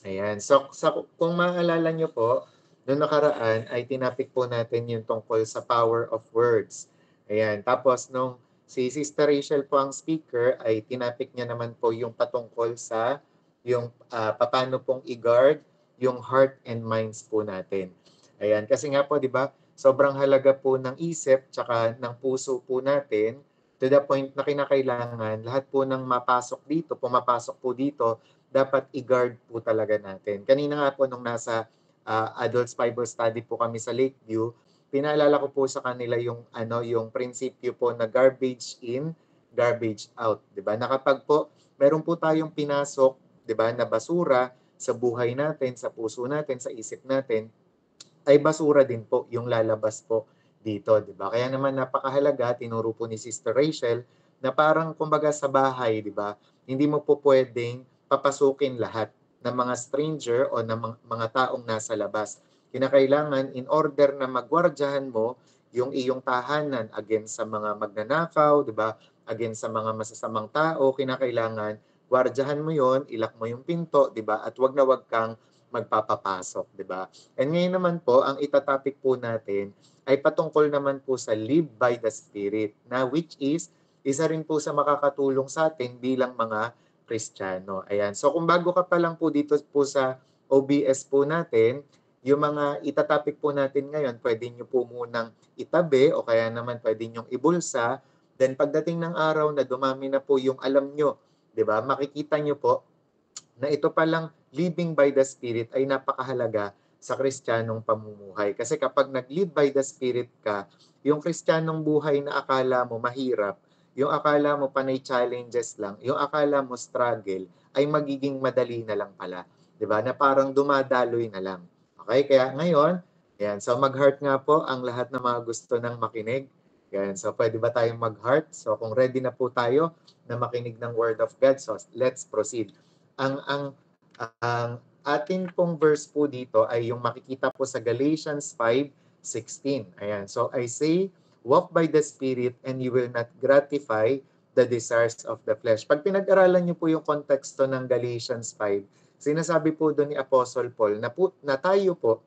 Ayan. Kung maalala niyo po, noong nakaraan ay tinapik po natin yung tungkol sa power of words. Ayan. Tapos nung si Sister Rachel po ang speaker, ay tinapik niya naman po yung patungkol sa yung paano pong i-guard yung heart and minds po natin. Ayan. Kasi nga po, di ba, sobrang halaga po ng isip tsaka ng puso po natin to the point na kinakailangan lahat po ng pumapasok po dito, dapat i-guard po talaga natin. Kanina nga po nung nasa Adults Bible Study po kami sa Lakeview, pinaalala ko po sa kanila yung prinsipyo po na garbage in, garbage out, 'di ba? Na kapag po meron po tayong pinasok, 'di ba, na basura sa buhay natin, sa puso natin, sa isip natin, ay basura din po yung lalabas po dito, 'di ba? Kaya naman napakahalaga, tinuro po ni Sister Rachel, na parang kumbaga sa bahay, 'di ba? Hindi mo po pwedeng papasukin lahat ng mga stranger o ng mga taong nasa labas. Kinakailangan in order na magwardyahan mo yung iyong tahanan against sa mga magnanakaw, 'di ba? Against sa mga masasamang tao, kinakailangan gwardyahan mo 'yon, ilak mo yung pinto, 'di ba? At wag na wag kang magpapapasok, 'di ba? And ngayon naman po, ang itatopic po natin ay patungkol naman po sa live by the Spirit, na which is isa rin po sa makakatulong sa atin bilang mga Kristiyano. Ayan. So kung bago ka pa lang po dito po sa OBS po natin, yung mga itatopic po natin ngayon, pwede nyo po munang itabi o kaya naman pwede nyo ibulsa. Then pagdating ng araw na dumami na po yung alam nyo, 'di ba? Makikita nyo po na ito palang living by the Spirit ay napakahalaga sa Kristiyanong pamumuhay. Kasi kapag nag-live by the Spirit ka, yung Kristiyanong buhay na akala mo mahirap, yung akala mo panay challenges lang, yung akala mo struggle, ay magiging madali na lang pala. 'Di ba? Na parang dumadaloy na lang. Okay? Kaya ngayon, yan. So mag-heart nga po ang lahat ng mga gusto ng makinig. Yan. So pwede ba tayong mag-heart? So kung ready na po tayo na makinig ng Word of God, so let's proceed. Ang atin pong verse po dito ay yung makikita po sa Galatians 5:16. Ayan. So I say, walk by the Spirit and you will not gratify the desires of the flesh. Pag pinag-aralan niyo po yung konteksto ng Galatians 5, sinasabi po doon ni Apostle Paul na tayo po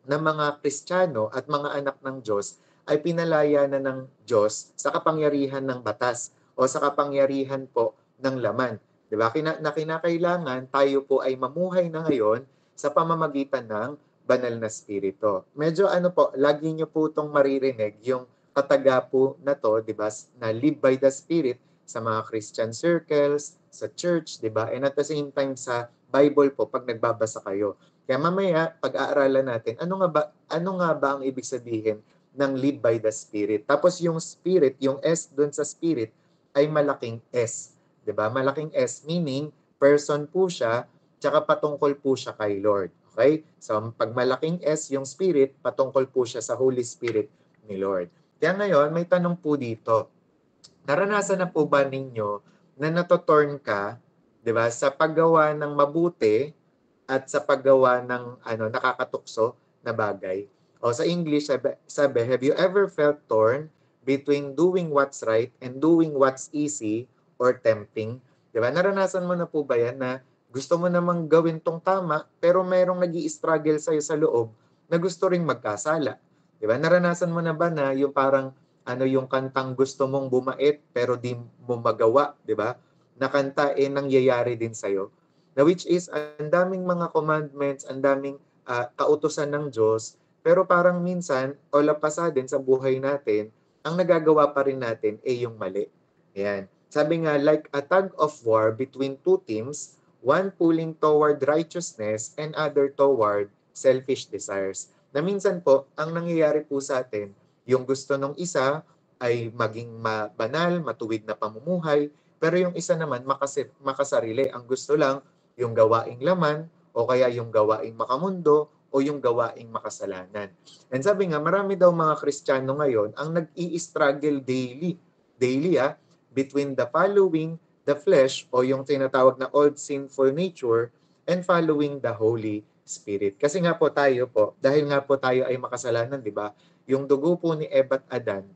na mga Kristiyano at mga anak ng Diyos ay pinalaya na ng Diyos sa kapangyarihan ng batas o sa kapangyarihan po ng laman. 'Di ba? Na kinakailangan tayo po ay mamuhay na ngayon sa pamamagitan ng banal na spirito. Medyo ano po, lagi niyo po itong maririnig yung kataga po na to, 'di ba? Na live by the Spirit sa mga Christian circles, sa church, 'di ba? And at the same time sa Bible po pag nagbabasa kayo. Kaya mamaya pag-aaralan natin ano nga ba ang ibig sabihin ng live by the Spirit. Tapos yung Spirit, yung S doon sa Spirit ay malaking S, 'di ba? Malaking S meaning person po siya, tsaka patungkol po siya kay Lord. Okay? So pag malaking S yung Spirit, patungkol po siya sa Holy Spirit ni Lord. Kaya ngayon, may tanong po dito. Naranasan na po ba ninyo na natotorn ka, 'di ba, sa paggawa ng mabuti at sa paggawa ng nakakatukso na bagay? O sa English, sabi, have you ever felt torn between doing what's right and doing what's easy or tempting? 'Di ba? Naranasan mo na po ba 'yan na gusto mo namang gawin tong tama pero merong nag-i-struggle sa'yo sa loob na gusto ring magkasala? 'Di ba? Naranasan mo na ba na yung parang yung kantang gusto mong bumait pero di mo magawa, 'di ba? Na kanta nangyayari din sa na which is ang daming mga commandments, ang daming kautusan ng Diyos, pero parang minsan o lapasadin sa buhay natin, ang nagagawa pa rin natin yung mali. Ayan. Sabi nga, like a tug of war between two teams, one pulling toward righteousness and other toward selfish desires. Na minsan po, ang nangyayari po sa atin, yung gusto ng isa ay maging banal, matuwid na pamumuhay, pero yung isa naman makasarili. Ang gusto lang yung gawaing laman o kaya yung gawaing makamundo o yung gawaing makasalanan. And sabi nga, marami daw mga Kristiyano ngayon ang nag-i-struggle daily between the following the flesh o yung tinatawag na old sinful nature and following the Holy Spirit. Kasi nga po tayo po, dahil nga po tayo ay makasalanan, di ba? Yung dugo po ni Eva at Adan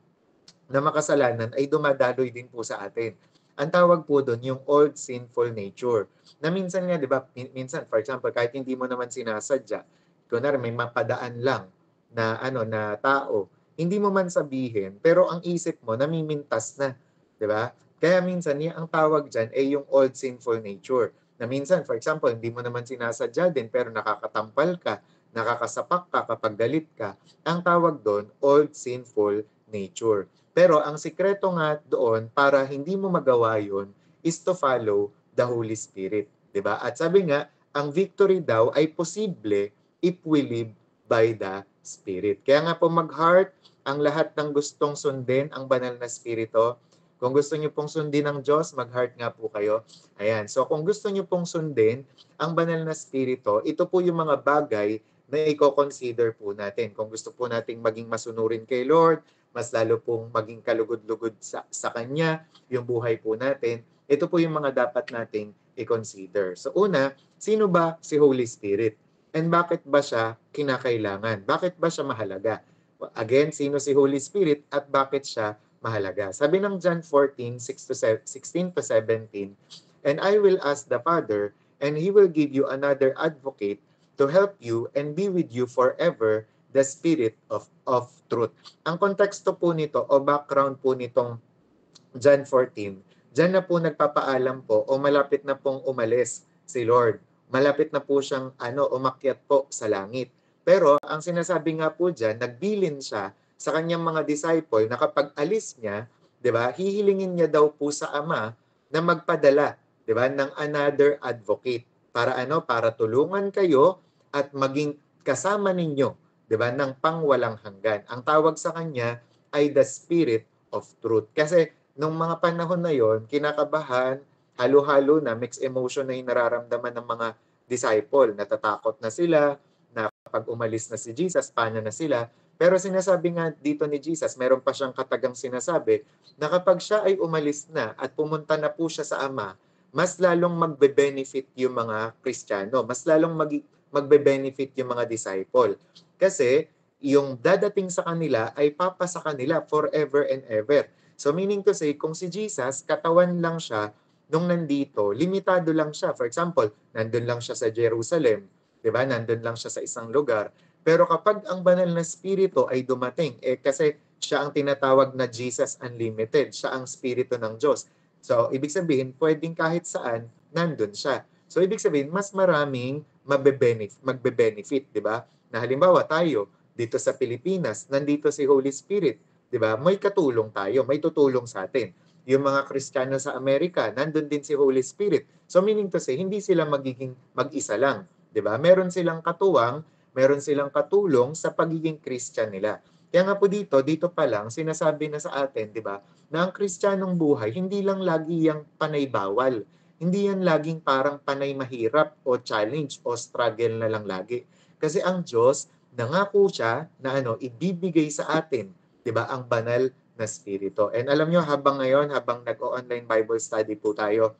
na makasalanan ay dumadaloy din po sa atin. ang tawag po doon yung old sinful nature. Na minsan nga, di ba, minsan, for example, kahit hindi mo naman sinasadya, kunwari may mapadaan lang na na tao, hindi mo man sabihin, pero ang isip mo namimintas na, 'di ba? Kaya minsan ang tawag diyan ay yung old sinful nature. Na minsan, for example, hindi mo naman sinasadya din pero nakakatampal ka, nakakasapak ka kapag galit ka. Ang tawag doon, old sinful nature. Pero ang sikreto nga doon para hindi mo magawa 'yon is to follow the Holy Spirit, 'di ba? At sabi nga, ang victory daw ay posible if we live by the Spirit. Kaya nga po mag-heart ang lahat ng gustong sundin ang banal na Espiritu. Kung gusto niyo pong sundin ng Diyos, mag-heart nga po kayo. Ayan. So kung gusto niyo pong sundin ang banal na Espiritu, ito po yung mga bagay na i-consider po natin. Kung gusto po nating maging masunurin kay Lord, mas lalo pong maging kalugod-lugod sa Kanya, yung buhay po natin, ito po yung mga dapat nating i-consider. So una, sino ba si Holy Spirit? And bakit ba siya kinakailangan? Bakit ba siya mahalaga? Again, sino si Holy Spirit at bakit siya mahalaga? Sabi ng John 14:16 to 17, "And I will ask the Father, and He will give you another advocate to help you and be with you forever, the Spirit of truth." Ang konteksto po nito o background po nitong John 14, diyan na po nagpapaalam po o malapit na pong umalis si Lord. Malapit na po siyang umakyat po sa langit. Pero ang sinasabi nga po diyan, nagbilin siya sa kanyang mga disciple na kapag alis niya, 'di ba? Hihilingin niya daw po sa Ama na magpadala, 'di ba, ng another advocate para para tulungan kayo at maging kasama ninyo, 'di ba, ng pangwalang hanggan. Ang tawag sa kanya ay the Spirit of Truth. Kasi nung mga panahon na yon, kinakabahan, halo-halo na, mixed emotion na yung nararamdaman ng mga disciple. Natatakot na sila, na pag umalis na si Jesus, paano na sila. Pero sinasabi nga dito ni Jesus, meron pa siyang katagang sinasabi, na kapag siya ay umalis na at pumunta na po siya sa Ama, mas lalong magbe-benefit yung mga Kristiyano, mas lalong magbe-benefit yung mga disciple. Kasi yung dadating sa kanila ay papa sa kanila forever and ever. So meaning to say, kung si Jesus, katawan lang siya, nung nandito, limitado lang siya. For example, nandun lang siya sa Jerusalem, di ba? Nandun lang siya sa isang lugar. Pero kapag ang banal na spirito ay dumating, kasi siya ang tinatawag na Jesus Unlimited, siya ang spirito ng Diyos. So, ibig sabihin, pwedeng kahit saan, nandun siya. So, ibig sabihin, mas maraming magbe-benefit, di ba? Na halimbawa tayo, dito sa Pilipinas, nandito si Holy Spirit, 'di ba? May katulong tayo, may tutulong sa atin. Yung mga Kristiyano sa Amerika, nandun din si Holy Spirit. So meaning to say, hindi sila magiging mag-isa lang, 'di ba? Meron silang katuwang, meron silang katulong sa pagiging Christian nila. Kaya nga po dito pa lang sinasabi na sa atin, 'di ba, na ang Kristiyanong buhay hindi lang lagi yang panay bawal. Hindi yan laging parang panay mahirap o challenge o struggle na lang lagi. Kasi ang Diyos, nangako siya na ibibigay sa atin, 'di ba, ang banal na spirito. And alam nyo, habang ngayon, habang nag-online Bible study po tayo,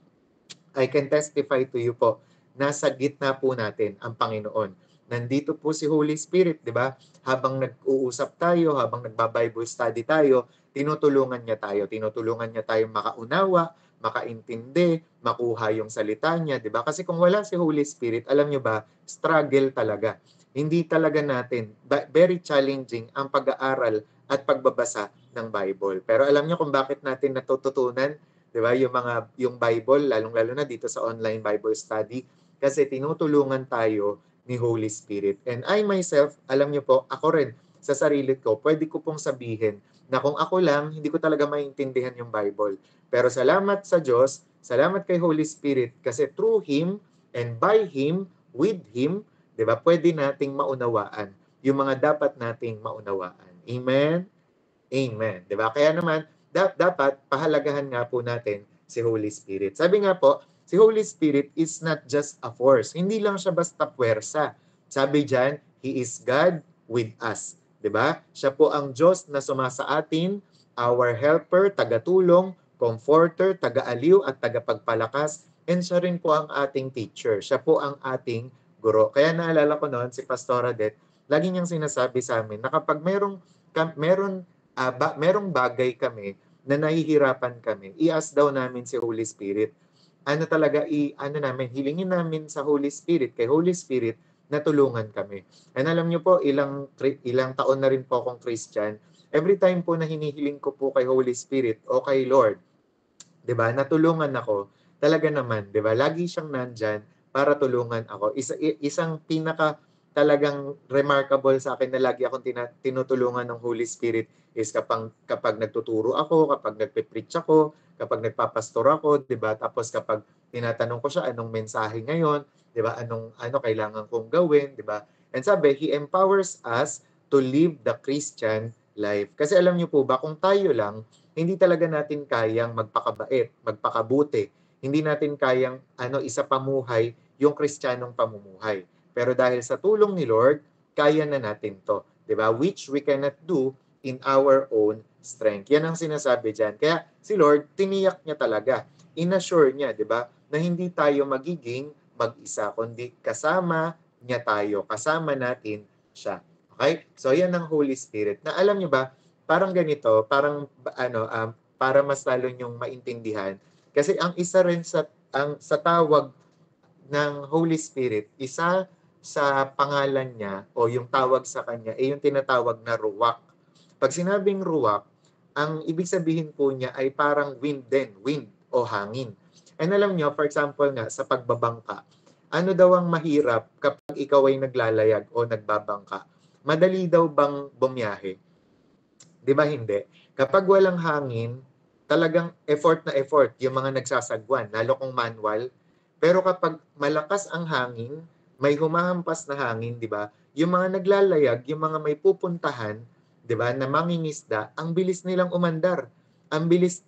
I can testify to you po, nasa gitna po natin ang Panginoon. Nandito po si Holy Spirit, di ba? Habang nag-uusap tayo, habang nagba-Bible study tayo, tinutulungan niya tayo makaunawa, makaintindi, makuha yung salita niya, di ba? Kasi kung wala si Holy Spirit, alam nyo ba, struggle talaga. Hindi talaga natin, very challenging ang pag-aaral at pagbabasa ng Bible. Pero alam nyo kung bakit natin natututunan, 'di ba? Yung Bible, lalong-lalo na dito sa online Bible study, kasi tinutulungan tayo ni Holy Spirit. And I myself, alam niyo po, ako rin sa sarili ko, pwede ko pong sabihin na kung ako lang, hindi ko talaga maintindihan yung Bible. Pero salamat sa Diyos, salamat kay Holy Spirit, kasi through Him and by Him, with Him, 'di ba? Pwede nating maunawaan yung mga dapat nating maunawaan. Amen. Amen. 'Di ba? Kaya naman dapat pahalagahan nga po natin si Holy Spirit. Sabi nga po, si Holy Spirit is not just a force. Hindi lang siya basta puwersa. Sabi diyan, He is God with us. 'Di ba? Siya po ang Diyos na sumasa atin, our helper, tagatulong, comforter, taga-aliw at tagapagpalakas, and siya rin po ang ating teacher. Siya po ang ating guro. Kaya naalala ko noon si Pastora Det, lagi niyang sinasabi sa amin na kapag merong merong bagay kami na nahihirapan kami, i-ask daw namin si Holy Spirit. Ano talaga, hilingin namin sa Holy Spirit, kay Holy Spirit, na tulungan kami. And alam niyo po, ilang taon na rin po akong Christian, every time po na hinihiling ko po kay Holy Spirit o kay Lord, 'di ba? Natulungan ako. Talaga naman, 'di ba? Lagi siyang nandyan para tulungan ako. Isang pinaka talagang remarkable sa akin na lagi akong tinutulungan ng Holy Spirit is kapag nagtuturo ako, kapag nagpe-preach ako, kapag nagpapastor ako, 'di ba? Tapos kapag tinatanong ko siya anong mensahe ngayon, 'di ba? Ano kailangan kong gawin, 'di ba? And sabi, He empowers us to live the Christian life. Kasi alam niyo po ba, kung tayo lang, hindi talaga natin kayang magpakabait, magpakabuti. Hindi natin kayang isa pamuhay yung kristyanong pamumuhay. Pero dahil sa tulong ni Lord, kaya na natin to, 'di ba? Which we cannot do in our own strength. Yan ang sinasabi diyan. Kaya si Lord, tiniyak niya talaga, inassure niya, 'di ba, na hindi tayo magiging mag-isa, kundi kasama niya tayo, kasama natin siya. Okay? So yan ang Holy Spirit. Na alam niyo ba, parang ganito, para mas lalo nyong maintindihan. Kasi ang isa rin sa tawag ng Holy Spirit, isa sa pangalan niya o yung tawag sa kanya ay yung tinatawag na ruwak. Pag sinabing ruwak, ang ibig sabihin po niya ay parang wind din, wind o hangin. And alam niyo, for example nga, sa pagbabangka, ano daw ang mahirap kapag ikaw ay naglalayag o nagbabangka? Madali daw bang bumiyahe? 'Di ba hindi? Kapag walang hangin, talagang effort na effort yung mga nagsasagwan, lalo kung manual. Pero kapag malakas ang hangin, may humahampas na hangin, 'di ba? Yung mga naglalayag, yung mga may pupuntahan, 'di ba, na mangingisda, ang bilis nilang umandar. Ang bilis,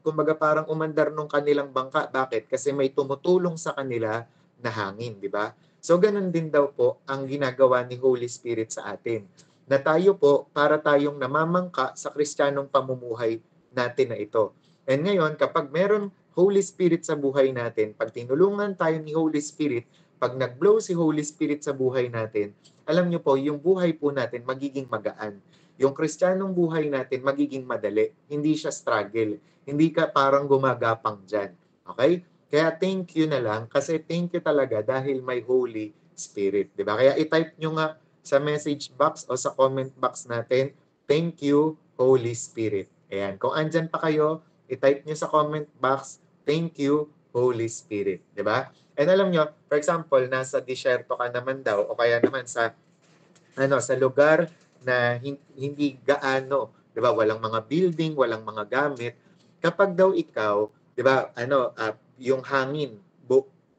kumbaga parang umandar nung kanilang bangka. Bakit? Kasi may tumutulong sa kanila na hangin, 'di ba? So ganun din daw po ang ginagawa ni Holy Spirit sa atin, na tayo po para tayong namamangka sa kristyanong pamumuhay natin na ito. And ngayon, kapag meron Holy Spirit sa buhay natin, pag tinulungan tayo ni Holy Spirit, pag nag-blow si Holy Spirit sa buhay natin, alam niyo po, yung buhay po natin magiging magaan. Yung kristyanong buhay natin magiging madali. Hindi siya struggle. Hindi ka parang gumagapang dyan. Okay? Kaya thank you na lang kasi thank you talaga dahil may Holy Spirit. Diba? Kaya i-type nyo nga sa message box o sa comment box natin, thank you, Holy Spirit. Ayan. Kung andyan pa kayo, i-type nyo sa comment box, thank you, Holy Spirit. Diba? And alam nyo, for example, nasa disyerto ka naman daw o kaya naman sa lugar na hindi gaano, 'di ba, walang mga building, walang mga gamit. Kapag daw ikaw, 'di ba, yung hangin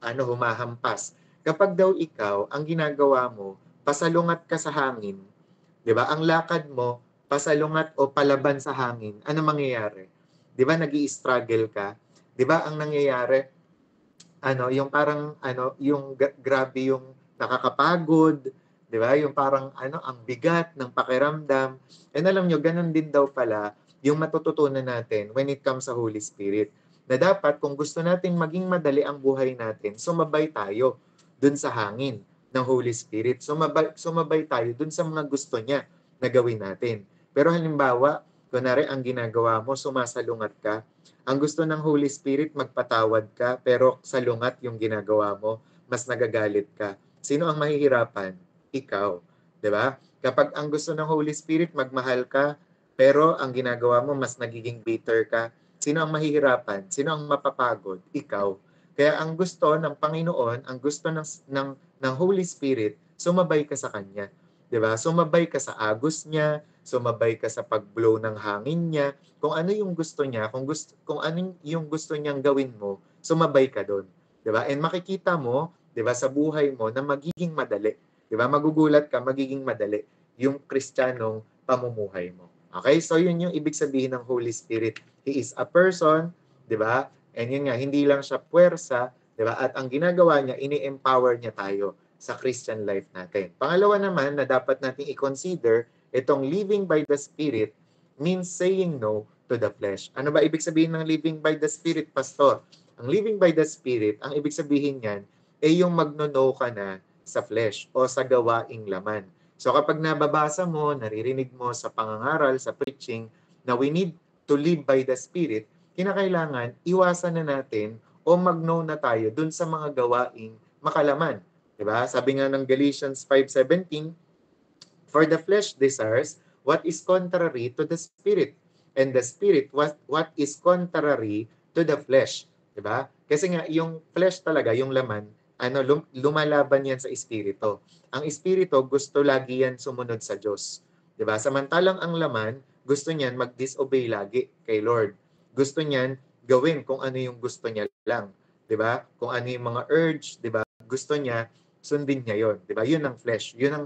humahampas. Kapag daw ikaw, ang ginagawa mo, pasalungat ka sa hangin, 'di ba? Ang lakad mo pasalungat o palaban sa hangin. Ano mangyayari? 'Di ba nag-i-struggle ka? 'Di ba ang nangyayari, yung parang yung grabe yung nakakapagod, 'di ba? Yung parang ang bigat ng pakiramdam. And alam nyo, ganun din daw pala yung matututunan natin when it comes sa Holy Spirit. Na dapat kung gusto nating maging madali ang buhay natin, sumabay tayo dun sa hangin ng Holy Spirit. Sumabay tayo dun sa mga gusto niya na gawin natin. Pero halimbawa, kunwari ang ginagawa mo, sumasalungat ka, ang gusto ng Holy Spirit, magpatawad ka, pero salungat yung ginagawa mo, mas nagagalit ka. Sino ang mahihirapan? Ikaw. 'Di ba? Kapag ang gusto ng Holy Spirit, magmahal ka, pero ang ginagawa mo, mas nagiging bitter ka, sino ang mahihirapan? Sino ang mapapagod? Ikaw. Kaya ang gusto ng Panginoon, ang gusto ng Holy Spirit, sumabay ka sa Kanya. 'Di ba? Sumabay ka sa agos niya, sumabay ka sa pag-blow ng hangin niya, kung ano yung gusto niya, kung ano yung gusto niyang gawin mo, sumabay ka doon, 'di ba? And makikita mo, 'di ba, sa buhay mo na magiging madali, 'di ba? Magugulat ka, magiging madali yung kristyanong pamumuhay mo. Okay? So yun yung ibig sabihin ng Holy Spirit. He is a person, 'di ba? And yun nga, hindi lang siya puwersa, 'di ba? At ang ginagawa niya, ini-empower niya tayo sa Christian life natin. Pangalawa naman na dapat nating i-consider, itong living by the Spirit means saying no to the flesh. Ano ba ibig sabihin ng living by the Spirit, Pastor? Ang living by the Spirit, ang ibig sabihin niyan, ay yung magno-no ka na sa flesh o sa gawaing laman. So kapag nababasa mo, naririnig mo sa pangangaral, sa preaching, na we need to live by the Spirit, kinakailangan iwasan na natin o mag-no na tayo dun sa mga gawaing makalaman. Diba? Sabi nga ng Galatians 5:17, for the flesh desires what is contrary to the Spirit, and the Spirit what is contrary to the flesh. Diba? Kasi nga, yung flesh talaga, yung laman, lumalaban yan sa Espiritu. Ang Espiritu, gusto lagi yan sumunod sa Diyos. Diba? Samantalang ang laman, gusto niyan mag-disobey lagi kay Lord. Gusto niyan gawin kung ano yung gusto niya lang. Diba? Kung ano yung mga urge, diba? Gusto niya, sundin niya yon. Diba? Yun ang flesh. Yun ang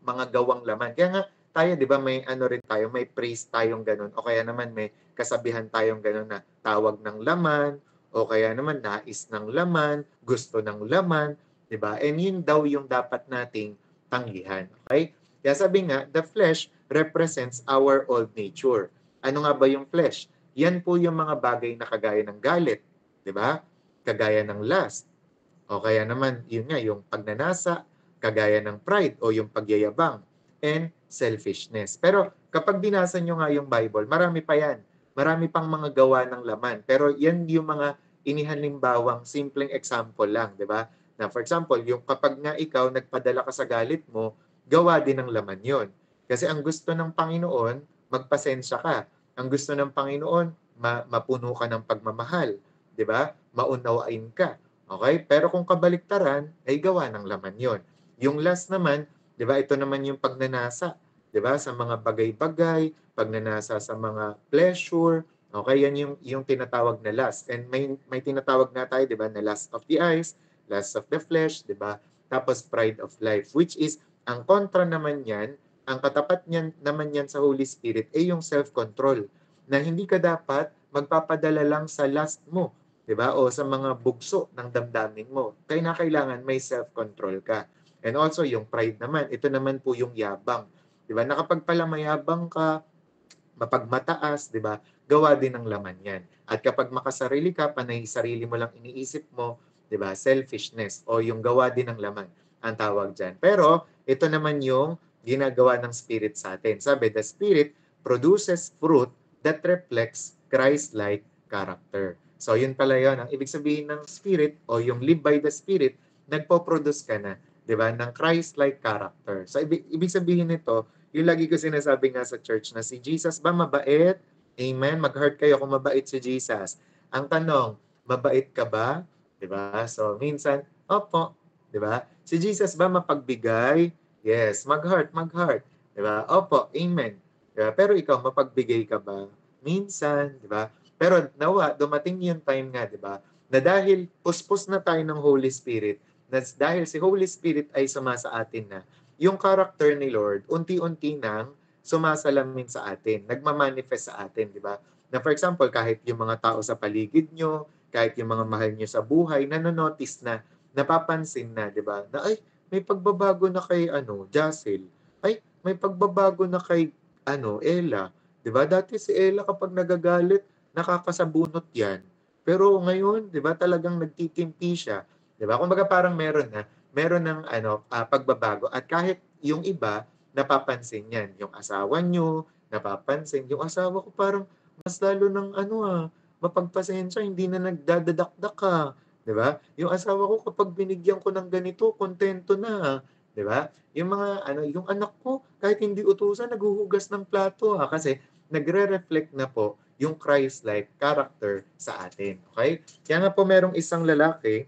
mga gawang laman. Kaya nga, tayo, di ba, may rin tayo, may praise tayong ganun, o kaya naman may kasabihan tayong ganun na tawag ng laman, o kaya naman nais ng laman, gusto ng laman, di ba? And yun daw yung dapat nating tanggihan. Okay? Kaya sabi nga, the flesh represents our old nature. Ano nga ba yung flesh? Yan po yung mga bagay na kagaya ng galit, di ba? Kagaya ng lust, o kaya naman, yun nga, yung pagnanasa, kagaya ng pride o yung pagyayabang, and selfishness. Pero kapag binasa nyo nga yung Bible, marami pa yan. Marami pang mga gawa ng laman. Pero yan yung mga inihalimbawang simpleng example lang, di ba? Na for example, yung kapag nga ikaw nagpadala ka sa galit mo, gawa din ng laman yon. Kasi ang gusto ng Panginoon, magpasensya ka. Ang gusto ng Panginoon, mapuno ka ng pagmamahal, di ba? Maunawain ka. Okay? Pero kung kabaliktaran, ay gawa ng laman yon. Yung last naman, 'di ba? Ito naman yung pagnanasa, 'di ba? Sa mga bagay-bagay, pagnanasa sa mga pleasure. Okay, yan yung tinatawag na lust. And may tinatawag na tayo, 'di ba? Na lust of the eyes, lust of the flesh, 'di ba? Tapos pride of life, which is ang kontra naman niyan, ang katapat niyan naman yan sa Holy Spirit ay yung self-control. Na hindi ka dapat magpapadala lang sa lust mo, 'di ba? O sa mga bugso ng damdamin mo. Kailangan may self-control ka. And also, yung pride naman, ito naman po yung yabang. Di ba? Na kapag pala mayabang ka, mapagmataas, di ba? Gawa din ng laman yan. At kapag makasarili ka, panay sarili mo lang iniisip mo, di ba? Selfishness o yung gawa din ng laman ang tawag dyan. Pero, ito naman yung ginagawa ng Spirit sa atin. Sabi, the Spirit produces fruit that reflects Christ-like character. So, yun pala yun. Ang ibig sabihin ng Spirit o yung live by the Spirit, nagpo-produce ka na, 'di ba, ng Christ-like character. So ibig sabihin nito, yung lagi ko sinasabi nga sa church na si Jesus ba mabait? Amen. Mag-heart kayo kung mabait si Jesus. Ang tanong, mabait ka ba? 'Di ba? So minsan, opo, 'di ba? Si Jesus ba mapagbigay? Yes, mag-heart, mag-heart. 'Di ba? Opo, amen. 'Di ba? Pero ikaw mapagbigay ka ba? Minsan, 'di ba? Pero nawa, dumating yung time nga, 'di ba? Na dahil puspos na tayo ng Holy Spirit, dahil si Holy Spirit ay sumasa atin na, yung character ni Lord, unti-unti nang sumasalamin sa atin, nagmamanifest sa atin, di ba? Na for example, kahit yung mga tao sa paligid nyo, kahit yung mga mahal nyo sa buhay, nanonotice na, napapansin na, di ba? Na ay, may pagbabago na kay Jacel. Ay, may pagbabago na kay Ella. Di ba? Dati si Ella kapag nagagalit, nakakasabunot yan. Pero ngayon, di ba, talagang nagtitimpi siya. 'Di ba? Kumbaga parang meron ng pagbabago at kahit yung iba napapansin 'yan. Yung asawa niyo, napapansin, yung asawa ko parang mas lalo ng mapagpasensya, hindi na nagdadadakdak ka, 'di ba? Yung asawa ko kapag binigyan ko ng ganito, kontento na, 'di ba? Yung mga yung anak ko kahit hindi utusan naghuhugas ng plato kasi nagre-reflect na po yung Christ-like character sa atin. Okay? Kaya nga po merong isang lalaki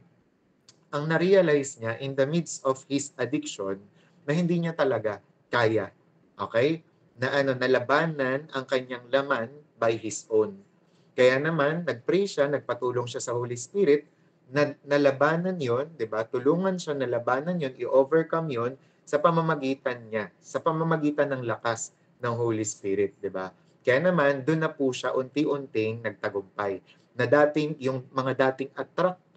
ang na-realize niya in the midst of his addiction na hindi niya talaga kaya. Okay? Na nalabanan ang kanyang laman by his own. Kaya naman, nag-pray siya, nagpatulong siya sa Holy Spirit, na nalabanan yon, 'di ba? Tulungan siya na labanan yon, i-overcome yon sa pamamagitan niya, sa pamamagitan ng lakas ng Holy Spirit, 'di ba? Kaya naman, doon na po siya unti-unting nagtagumpay. Na dating yung mga dating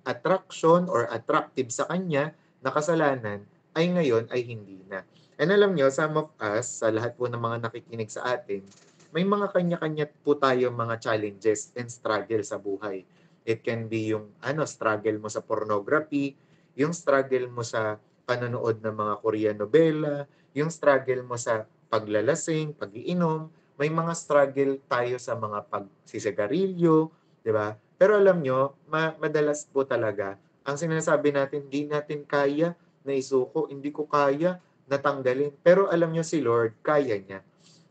attraction or attractive sa kanya na kasalanan ay ngayon ay hindi na. And alam nyo, some of us, sa lahat po ng mga nakikinig sa atin, may mga kanya-kanya po tayo mga challenges and struggle sa buhay. It can be yung struggle mo sa pornography, yung struggle mo sa panonood ng mga Korean novela, yung struggle mo sa paglalasing, pag-iinom, may mga struggle tayo sa mga pagsisigarilyo, di ba? Pero alam nyo, madalas po talaga, ang sinasabi natin, hindi natin kaya na isuko, hindi ko kaya na tanggalin. Pero alam nyo si Lord, kaya niya.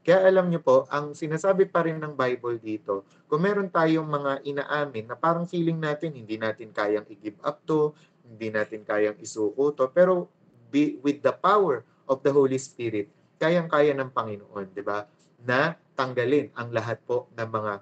Kaya alam nyo po, ang sinasabi pa rin ng Bible dito, kung meron tayong mga inaamin na parang feeling natin hindi natin kayang i-give up to, hindi natin kayang isuko to, pero with the power of the Holy Spirit, kayang-kaya ng Panginoon, di ba? Na tanggalin ang lahat po ng mga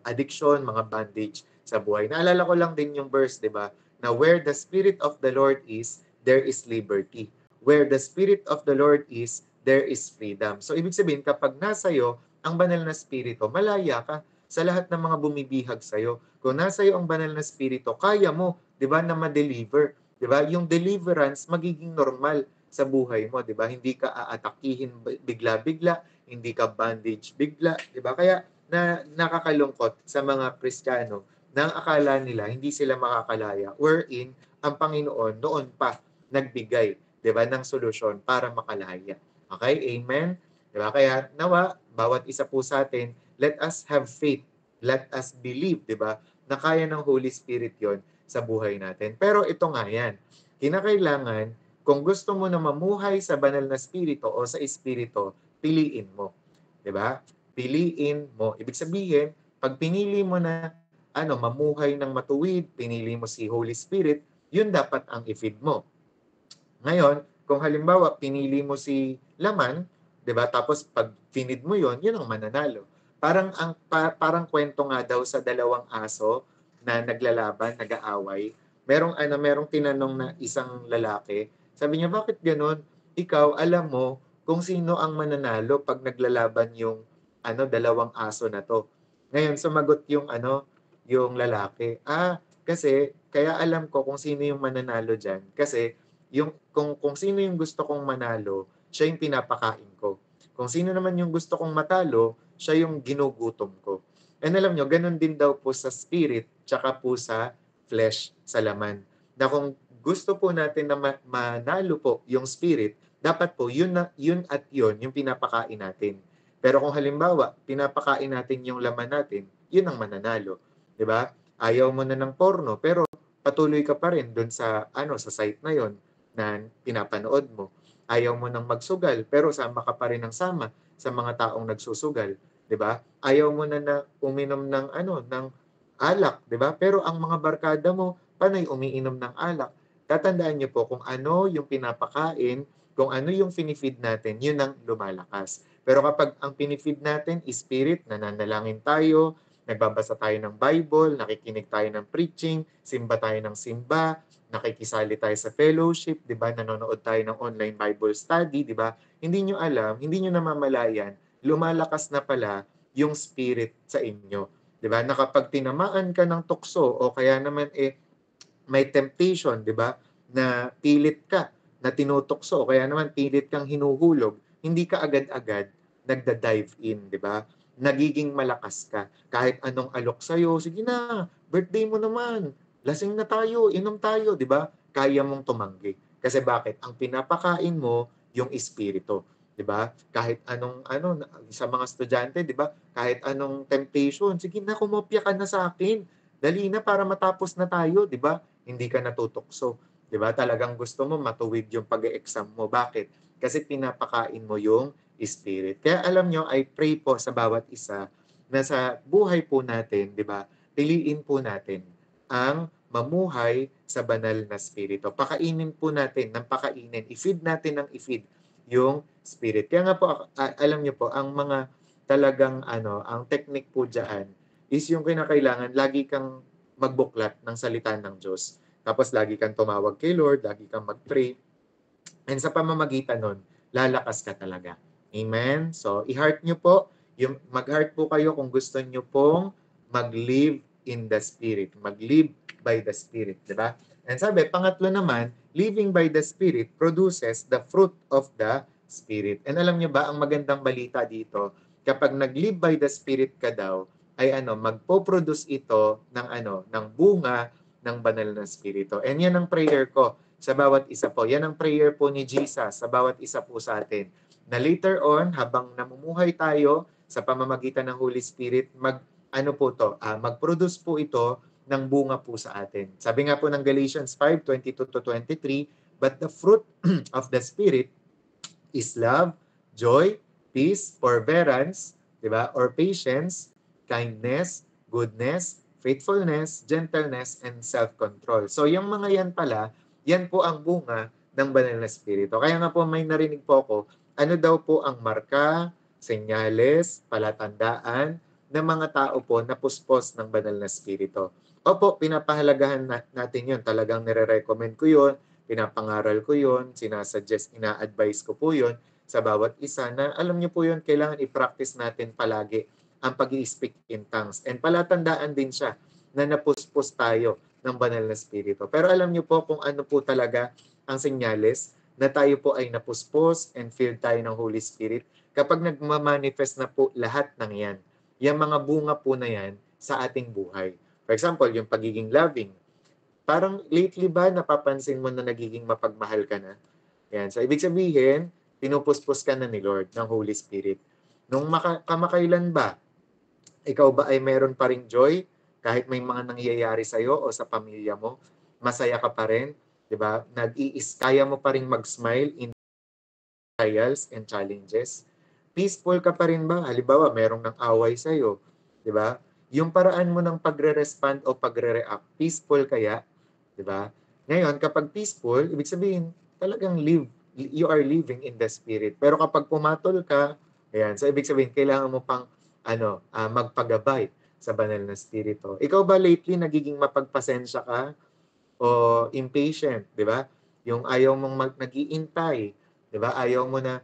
addiction, mga bandage sa buhay. Naalala ko lang din yung verse, di ba? Na where the Spirit of the Lord is, there is liberty. Where the Spirit of the Lord is, there is freedom. So, ibig sabihin, kapag nasa iyo ang banal na Spirito, malaya ka sa lahat ng mga bumibihag sa iyo. Kung nasa iyo ang banal na Spirito, kaya mo, di ba, na ma-deliver. Di ba? Yung deliverance, magiging normal sa buhay mo, di ba? Hindi ka aatakihin bigla-bigla, hindi ka bandage bigla, di ba? Kaya na nakakalungkot sa mga Kristiyano na ang akala nila hindi sila makakalaya, wherein ang Panginoon noon pa nagbigay, 'di ba, ng solusyon para makalaya. Okay? Amen. 'Di ba? Kaya nawa bawat isa po sa atin, let us have faith, let us believe, 'di ba, na kaya ng Holy Spirit 'yon sa buhay natin. Pero ito nga 'yan. Kinakailangan kung gusto mo na mamuhay sa banal na spirito o sa espiritu, piliin mo, 'di ba? Piliin mo. Ibig sabihin, pag pinili mo na mamuhay ng matuwid, pinili mo si Holy Spirit, yun dapat ang i-feed mo. Ngayon, kung halimbawa pinili mo si laman, 'di ba? Tapos pag finid mo yun, yun ang mananalo. Parang kwento nga daw sa dalawang aso na naglalaban, nag-aaway. Merong tinanong na isang lalaki. Sabi niya, "Bakit gano'n? Ikaw alam mo kung sino ang mananalo pag naglalaban yung dalawang aso na 'to." Ngayon sumagot yung lalaki, kasi kaya alam ko kung sino yung mananalo diyan kasi kung sino yung gusto kong manalo, siya yung pinapakain ko. Kung sino naman yung gusto kong matalo, siya yung ginugutom ko. And alam nyo, ganun din daw po sa spirit, tsaka po sa flesh, sa laman. Na kung gusto po natin na manalo po yung spirit, dapat po yun at yun yung pinapakain natin. Pero kung halimbawa, pinapakain natin yung laman natin, yun ang mananalo. 'Di ba? Ayaw mo na ng porno, pero patuloy ka pa rin doon sa site na yon na pinapanood mo. Ayaw mo nang magsugal, pero sama ka pa rin ng sama sa mga taong nagsusugal, 'di ba? Ayaw mo na uminom ng alak, 'di ba? Pero ang mga barkada mo panay umiinom ng alak. Tatandaan niyo po kung ano yung pinapakain, kung ano yung finifeed natin, yun ang lumalakas. Pero kapag ang pinifeed natin is spirit, nananalangin tayo, nagbabasa tayo ng Bible, nakikinig tayo ng preaching, simba tayo ng simba, nakikisali tayo sa fellowship, 'di ba? Nanonood tayo ng online Bible study, 'di ba? Hindi niyo alam, hindi niyo namamalayan, lumalakas na pala yung spirit sa inyo, 'di ba? Na kapag tinamaan ka ng tukso o kaya naman may temptation, 'di ba? Na pilit ka na tinutokso o kaya naman pilit kang hinuhulog, hindi ka agad-agad nagda-dive in, 'di ba? Nagiging malakas ka. Kahit anong alok sa'yo, sige na, birthday mo naman, lasing na tayo, inom tayo, di ba? Kaya mong tumanggi. Kasi bakit? Ang pinapakain mo, yung espiritu. Di ba? Kahit sa mga estudyante, di ba? Kahit anong temptation, sige na, kumopya ka na sa akin. Dali na para matapos na tayo, di ba? Hindi ka natutokso. Di ba? Talagang gusto mo matuwid yung pag-exam mo. Bakit? Kasi pinapakain mo yung spirit. Kaya alam nyo, I pray po sa bawat isa na sa buhay po natin, di ba, piliin po natin ang mamuhay sa banal na spirito. Pakainin po natin ng pakainin. I-feed natin ng i-feed yung spirit. Kaya nga po, alam nyo po, ang mga talagang ang technique po dyan is yung kinakailangan, lagi kang magbuklat ng salita ng Diyos. Tapos lagi kang tumawag kay Lord, lagi kang mag-pray. And sa pamamagitan nun, lalakas ka talaga. Amen? So, i-heart nyo po, mag-heart po kayo kung gusto nyo pong mag-live in the Spirit. Mag-live by the Spirit. Diba? And sabi, pangatlo naman, living by the Spirit produces the fruit of the Spirit. And alam nyo ba, ang magandang balita dito, kapag nag-live by the Spirit ka daw, ay magpo-produce ito ng bunga ng banal na Espiritu. And yan ang prayer ko sa bawat isa po. Yan ang prayer po ni Jesus sa bawat isa po sa atin. na later on, habang namumuhay tayo sa pamamagitan ng Holy Spirit, mag-produce po ito ng bunga po sa atin. Sabi nga po ng Galatians 5:22-23, but the fruit of the Spirit is love, joy, peace, forbearance, di ba? Or patience, kindness, goodness, faithfulness, gentleness, and self-control. So yung mga yan pala, yan po ang bunga ng banal na spirito. Kaya nga po may narinig po ako, ano daw po ang marka, senyales, palatandaan ng mga tao po na puspos ng banal na spirito. Opo, pinapahalagahan natin yun. Talagang nire-recommend ko yun, pinapangaral ko yun, sinasuggest, ina-advise ko po yun sa bawat isa na alam niyo po yun, kailangan i-practice natin palagi ang pag-i-speak in tongues. And palatandaan din siya na napuspos tayo ng banal na spirito. Pero alam niyo po kung ano po talaga ang senyales na tayo po ay napuspos and filled tayo ng Holy Spirit kapag nagmamanifest na po lahat ng yan. Yung mga bunga po na yan sa ating buhay. For example, yung pagiging loving. Parang lately ba napapansin mo na nagiging mapagmahal ka na? Yan. So ibig sabihin, pinupuspos ka na ni Lord ng Holy Spirit. Nung kamakailan ba, ikaw ba ay meron pa ring joy kahit may mga nangyayari sa'yo o sa pamilya mo? Masaya ka pa rin? Diba? Kaya mo pa rin mag-smile in trials and challenges? Peaceful ka pa rin ba? Halimbawa, merong nang away sa'yo. Diba? Yung paraan mo ng pagre-respond o pagre-react, peaceful kaya? Diba? Ngayon, kapag peaceful, ibig sabihin, talagang you are living in the Spirit. Pero kapag pumatol ka, ayan, so ibig sabihin, kailangan mo pang magpagabay sa banal na Espiritu. Ikaw ba lately nagiging mapagpasensya ka o impatient, di ba? Yung ayaw mong nag-iintay, di ba? Ayaw mo na,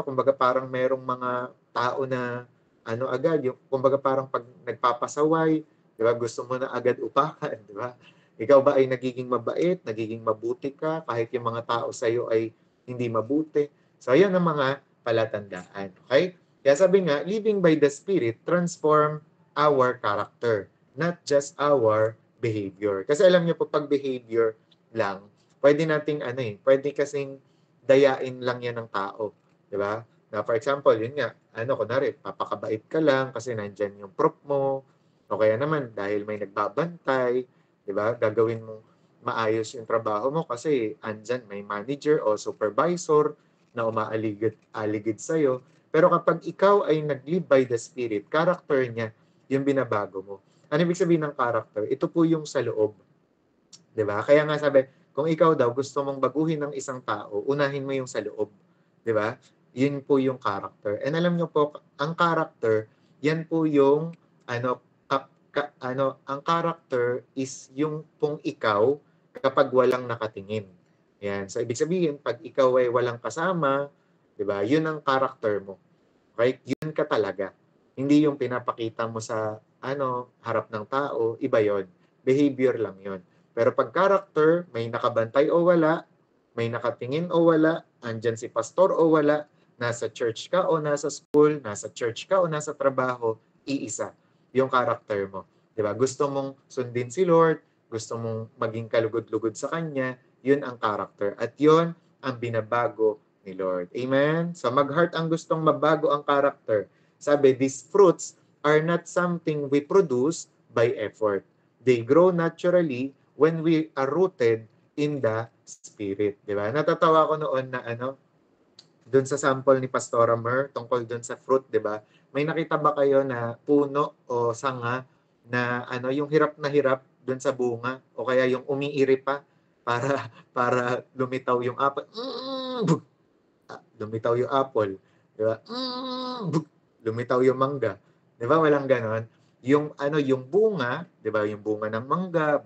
kumbaga parang merong mga tao na, agad, yung, kumbaga parang pag nagpapasaway, di ba? Gusto mo na agad upakan, di ba? Ikaw ba ay nagiging mabait, nagiging mabuti ka, kahit yung mga tao sa iyo ay hindi mabuti? So, yan ang mga palatandaan, okay? Kaya sabi nga, living by the Spirit transform our character, not just our behavior. Kasi alam niyo po, pag behavior lang, pwede nating pwede kasing dayain lang yan ng tao. Di ba? Na for example, yun nga, kunwari, papakabait ka lang kasi nandyan yung prop mo, o kaya naman dahil may nagbabantay, di ba? Gagawin mo maayos yung trabaho mo kasi andyan may manager o supervisor na umaaligid sa'yo. Pero kapag ikaw ay nag-live by the Spirit, character niya, yung binabago mo. Ano ibig sabihin ng character? Ito po yung sa loob. 'Di ba? Kaya nga sabi, kung ikaw daw gusto mong baguhin ng isang tao, unahin mo yung sa loob. 'Di ba? Yun po yung character. And alam niyo po, ang character, yan po yung ang character is yung pong ikaw kapag walang nakatingin. Yan. So ibig sabihin, pag ikaw ay walang kasama, 'di ba? Yun ang character mo. Okay? Yun ka talaga. Hindi yung pinapakita mo sa harap ng tao, iba yon. Behavior lang yon. Pero pag character, may nakabantay o wala, may nakatingin o wala, andyan si pastor o wala, nasa church ka o nasa school, nasa church ka o nasa trabaho, iisa yung character mo. 'Di ba? Gusto mong sundin si Lord, gusto mong maging kalugod-lugod sa Kanya, yun ang character. At yun ang binabago ni Lord. Amen? So mag-heart ang gustong mabago ang character. Sabi, these fruits are not something we produce by effort. They grow naturally when we are rooted in the Spirit. Diba? Natatawa ko noon na doon sa sample ni Pastora Mer tungkol doon sa fruit, diba? May nakita ba kayo na puno o sanga na yung hirap na hirap doon sa bunga o kaya yung umiiri pa para lumitaw yung apple. Lumitaw yung apple, di ba? Lumitaw yung mangga. Di ba walang ganon? Yung bunga, di ba? Yung bunga ng mangga,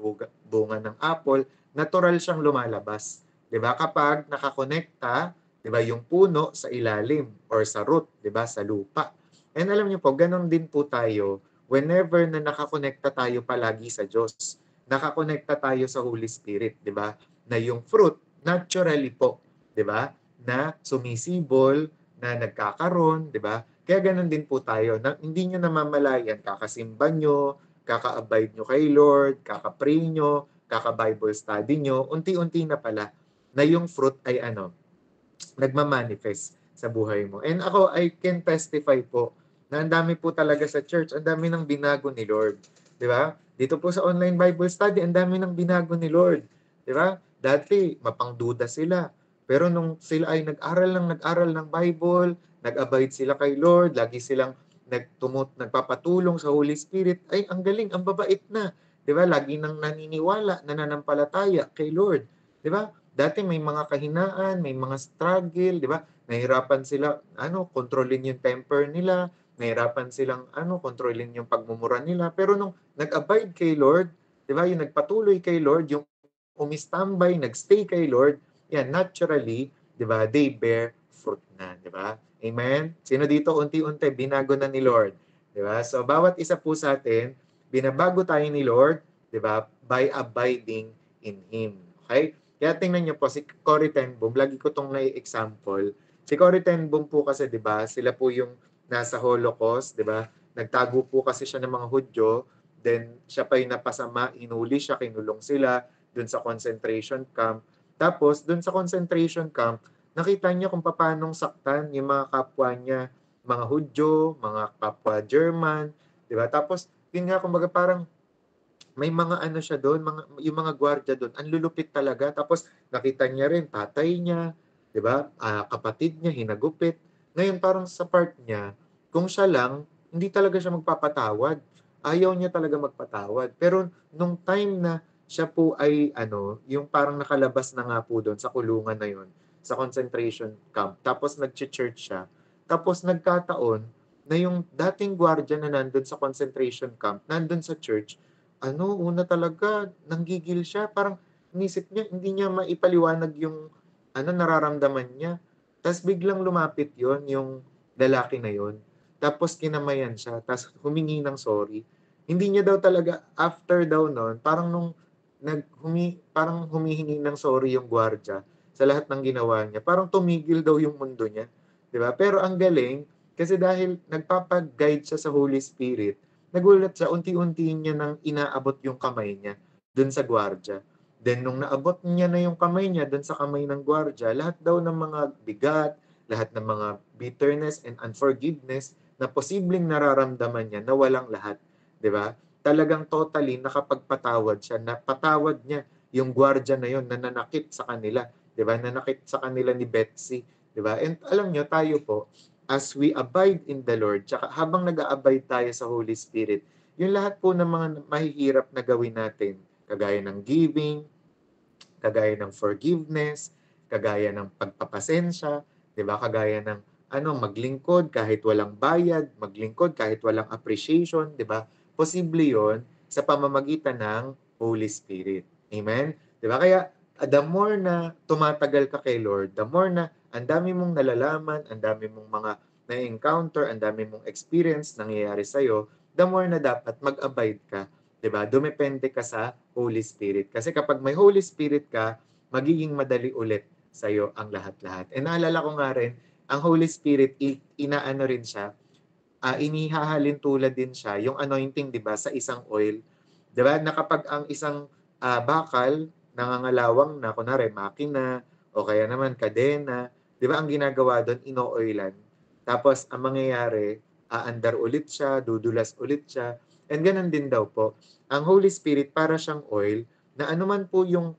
bunga ng apple, natural siyang lumalabas. Di ba? Kapag nakakonekta, di ba, yung puno sa ilalim or sa root, di ba, sa lupa. And alam niyo po, ganon din po tayo whenever na nakakonekta tayo palagi sa Diyos. Nakakonekta tayo sa Holy Spirit, di ba? Na yung fruit, naturally po, di ba? Na sumisibol, na nagkakaroon, di ba? Kaya ganun din po tayo. Hindi nyo namamalayan, kakasimba nyo, kaka-abide nyo kay Lord, kaka-pray nyo, kaka-Bible study nyo, unti-unti na pala na yung fruit ay nagmamanifest sa buhay mo. And ako, I can testify po na ang dami po talaga sa church, ang dami ng binago ni Lord. Di ba? Dito po sa online Bible study, ang dami ng binago ni Lord. Di ba? Dati, mapangduda sila. Pero nung sila ay nag-aral ng Bible, nag-abide sila kay Lord, lagi silang nagpapatulong sa Holy Spirit, ay ang galing, ang babait na. 'Di ba? Lagi nang naniniwala, nananampalataya kay Lord. 'Di ba? Dati may mga kahinaan, may mga struggle, 'di ba? Nahirapan sila kontrolin yung temper nila, nahirapan silang kontrolin yung pagmumura nila. Pero nung nag-abide kay Lord, 'di ba? Yung nagpatuloy kay Lord, yung umistambay, nagstay kay Lord, yan naturally, 'di ba? They bear fruit na, 'di ba? Amen? Sino dito unti-unti binago na ni Lord? 'Di ba? So bawat isa po sa atin, binabago tayo ni Lord, 'di ba? By abiding in Him. Okay? Kaya tingnan niyo po si Corrie ten Boom, lagi ko tong na-example. Si Corrie ten Boom po kasi 'di ba, sila po yung nasa Holocaust, 'di ba? Nagtago po kasi siya ng mga Hudyo, then siya pa yung napasama, inuli siya, kinulong sila dun sa concentration camp. Tapos dun sa concentration camp, nakita niya kung paanong saktan yung mga kapwa niya, mga Hudyo, mga kapwa German, 'di ba? Tapos yun nga kumbaga parang may mga siya doon, yung mga gwardiya doon, ang lulupit talaga. Tapos nakita niya rin tatay niya, 'di ba? Kapatid niya hinagupit. Ngayon parang sa part niya, kung siya lang, hindi talaga siya magpapatawad. Ayaw niya talaga magpatawad. Pero nung time na siya po ay yung parang nakalabas na nga po doon sa kulungan na yun, sa concentration camp. Tapos nag-church siya. Tapos nagkataon na yung dating gwardiya na nandun sa concentration camp, nandun sa church, una talaga, nanggigil siya. Parang inisip niya, hindi niya maipaliwanag yung nararamdaman niya. Tapos biglang lumapit yon yung lalaki na yon. Tapos kinamayan siya. Tapos humingi ng sorry. Hindi niya daw talaga, after daw nun, parang nung parang humihingi ng sorry yung gwardya sa lahat ng ginawa niya. Parang tumigil daw yung mundo niya. 'Di ba? Pero ang galing, kasi dahil nagpapag-guide siya sa Holy Spirit, nagulat siya, unti-unti niya nang inaabot yung kamay niya dun sa gwardya. Then nung naabot niya na yung kamay niya dun sa kamay ng gwardya, lahat daw ng mga bigat, lahat ng mga bitterness and unforgiveness na posibleng nararamdaman niya, na walang lahat. 'Di ba? Talagang totally nakapagpatawad siya, napatawad niya yung gwardya na yon na nanakit sa kanila. 'Di ba? Nanakit sa kanila ni Betsy. 'Di ba? And alam niyo, tayo po, as we abide in the Lord, tsaka habang nag-a-abide tayo sa Holy Spirit, yung lahat po ng mga mahihirap na gawin natin, kagaya ng giving, kagaya ng forgiveness, kagaya ng pagpapasensya, 'di ba? Kagaya ng maglingkod kahit walang bayad, maglingkod kahit walang appreciation, 'di ba? Posible 'yon sa pamamagitan ng Holy Spirit. Amen? 'Di ba? Kaya the more na tumatagal ka kay Lord, the more na ang dami mong nalalaman, ang dami mong mga na-encounter, ang dami mong experience nangyayari sa'yo, the more na dapat mag-abide ka. 'Di ba? Dumepende ka sa Holy Spirit. Kasi kapag may Holy Spirit ka, magiging madali ulit sa'yo ang lahat-lahat. And naalala ko nga rin, ang Holy Spirit, inaano rin siya, inihahalin tulad din siya, yung anointing, 'di ba, sa isang oil. 'Di ba? Na kapag ang isang bakal, nangangalawang na, kunwari, makina, o kaya naman kadena, 'di ba, ang ginagawa doon, ino-oilan. Tapos, ang mangyayari, aandar ulit siya, dudulas ulit siya, and ganun din daw po. Ang Holy Spirit, para siyang oil, na anuman po yung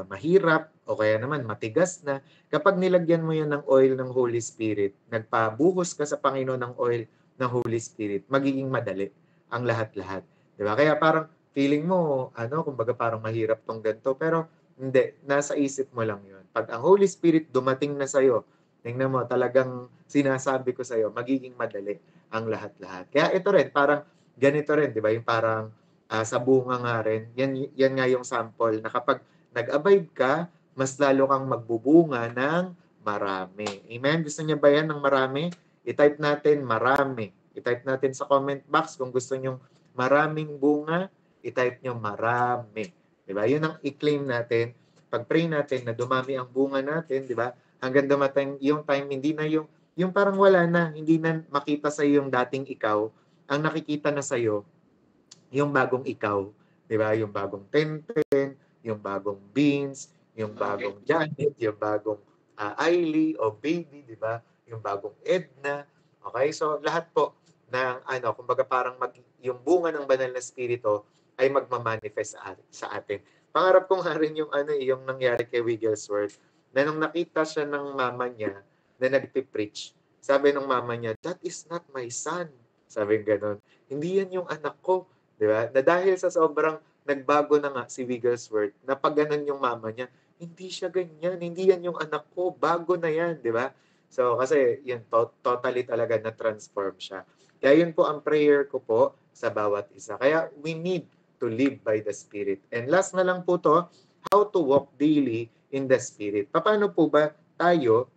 mahirap o kaya naman matigas na, kapag nilagyan mo yan ng oil ng Holy Spirit, nagpabuhos ka sa Panginoon ng oil ng Holy Spirit, magiging madali ang lahat-lahat. 'Di ba? Kaya parang feeling mo, kumbaga parang mahirap tong ganito, pero hindi, nasa isip mo lang 'yon. Pag ang Holy Spirit dumating na sa'yo, tingnan mo, talagang sinasabi ko sa'yo, magiging madali ang lahat-lahat. Kaya ito rin, parang ganito rin, 'di ba? Yung parang sa bunga nga rin, yan nga yung sample na kapag nag-abide ka, mas lalo kang magbubunga ng marami. Amen? Gusto niya ba yan ng marami? I-type natin marami. I-type natin sa comment box kung gusto niyo maraming bunga, i-type niyo marami. 'Di ba? 'Yun ang i-claim natin. Pag-pray natin na dumami ang bunga natin, 'di ba? Hanggang dumating yung time, hindi na yung parang wala na, hindi na makita sa yung dating ikaw. Ang nakikita na sa yung bagong ikaw, 'di ba? Yung bagong Tenten, yung bagong Beans, yung bagong Janet, yung bagong Ailey o Baby, di ba? Yung bagong Edna. Okay? So, lahat po ng kumbaga parang yung bunga ng banal na spirito ay magmamanifest sa atin. Pangarap ko nga rin yung yung nangyari kay Wigglesworth na nung nakita siya ng mama niya na nagpipreach, sabi ng mama niya, "That is not my son." Sabi gano'n. Hindi yan yung anak ko. Di ba? Na dahil sa sobrang nagbago na nga si Wigglesworth, na pag ganun yung mama niya, hindi siya ganyan, hindi yan yung anak ko, bago na yan, di ba? So, kasi yun, totally talaga na-transform siya. Kaya yun po ang prayer ko po sa bawat isa. Kaya we need to live by the Spirit. And last na lang po to, how to walk daily in the Spirit. Paano po ba tayo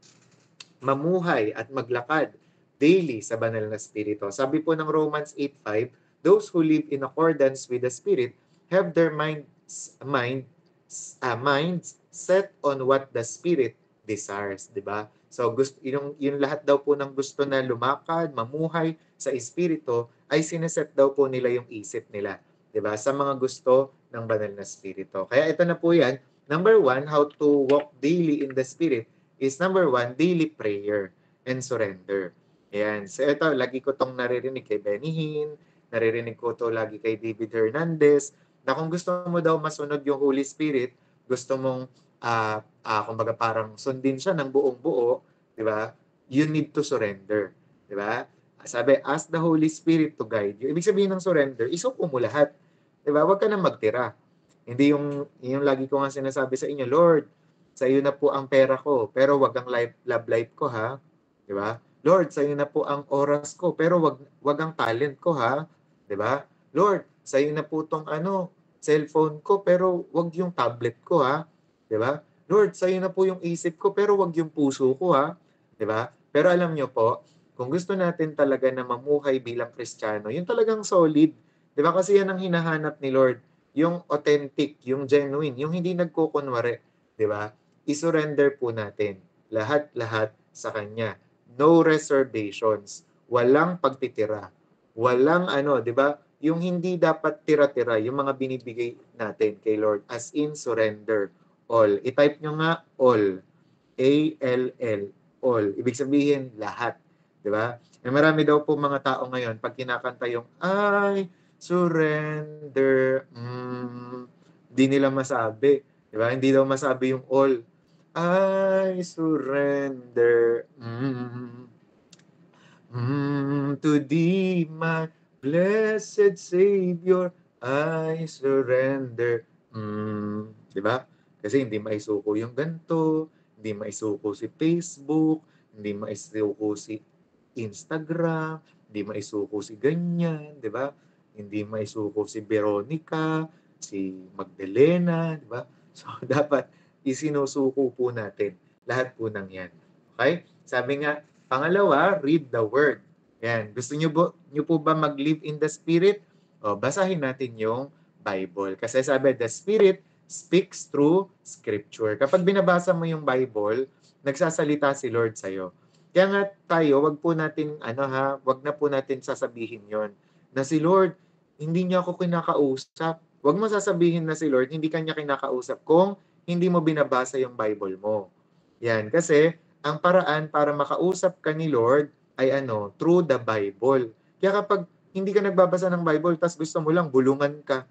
mamuhay at maglakad daily sa banal na Espiritu? Sabi po ng Romans 8:5, those who live in accordance with the Spirit have their minds set on what the Spirit desires, di ba? So gusto yung lahat daw po ng gusto na lumakad, mamuhay sa espiritu ay sineset daw po nila yung isip nila, di ba? Sa mga gusto ng banal na espiritu. Kaya ito na po 'yan. Number 1, how to walk daily in the Spirit is number 1, daily prayer and surrender. Ayan. So ito, lagi ko tong naririnig kay Benny Hinn, naririnig ko to lagi kay David Hernandez, na kung gusto mo daw masunod yung Holy Spirit, gusto mong kumbaga parang sundin siya ng buong buo, di ba? You need to surrender, di ba? Sabi, ask the Holy Spirit to guide you. Ibig sabihin ng surrender, isuko mo lahat. Di ba? Huwag ka na magtira. Hindi yung lagi ko nga sinasabi sa inyo, Lord, sa iyo na po ang pera ko, pero wag ang love life ko ha. Di ba? Lord, sa iyo na po ang oras ko, pero wag ang talent ko ha. Di ba? Lord, sa iyo na po tong cellphone ko, pero wag yung tablet ko ha. Di ba? Lord, sa iyo na po yung isip ko, pero wag yung puso ko ha. Di ba? Pero alam nyo po, kung gusto natin talaga na mamuhay bilang Kristiyano, yung talagang solid. Di ba? Kasi yan ang hinahanap ni Lord, yung authentic, yung genuine, yung hindi nagkukunwari, 'di ba? I-surrender po natin lahat-lahat sa kanya. No reservations, walang pagtitira. Walang 'di ba? Yung hindi dapat tira-tira, yung mga binibigay natin kay Lord as in surrender. All. I-type nyo nga all. A-L-L. All. Ibig sabihin lahat, 'di ba? Marami daw po mga tao ngayon pag kinakanta yung surrender. Di nila masabi. Di ba? Hindi daw masabi yung all. I surrender to thee, my blessed Savior. I surrender. Di ba? Kasi hindi maisuko yung ganito, hindi maisuko si Facebook, hindi maisuko si Instagram, hindi maisuko si ganyan, di ba? Hindi maisuko si Veronica, si Magdalena, di ba? So, dapat isinusuko po natin lahat po ng yan. Okay? Sabi nga, pangalawa, read the Word. Yan. Gusto nyo po ba mag-live in the Spirit? O, basahin natin yung Bible. Kasi sabi, the Spirit speaks through Scripture. Kapag binabasa mo yung Bible, nagsasalita si Lord sa'yo. Kaya nga tayo, wag na po natin sasabihin yon na si Lord, hindi niya ako kinakausap. Wag mo sasabihin na si Lord, hindi kanya kinakausap kung hindi mo binabasa yung Bible mo. Yan, kasi ang paraan para makausap ka ni Lord ay through the Bible. Kaya kapag hindi ka nagbabasa ng Bible, tas gusto mo lang bulungan ka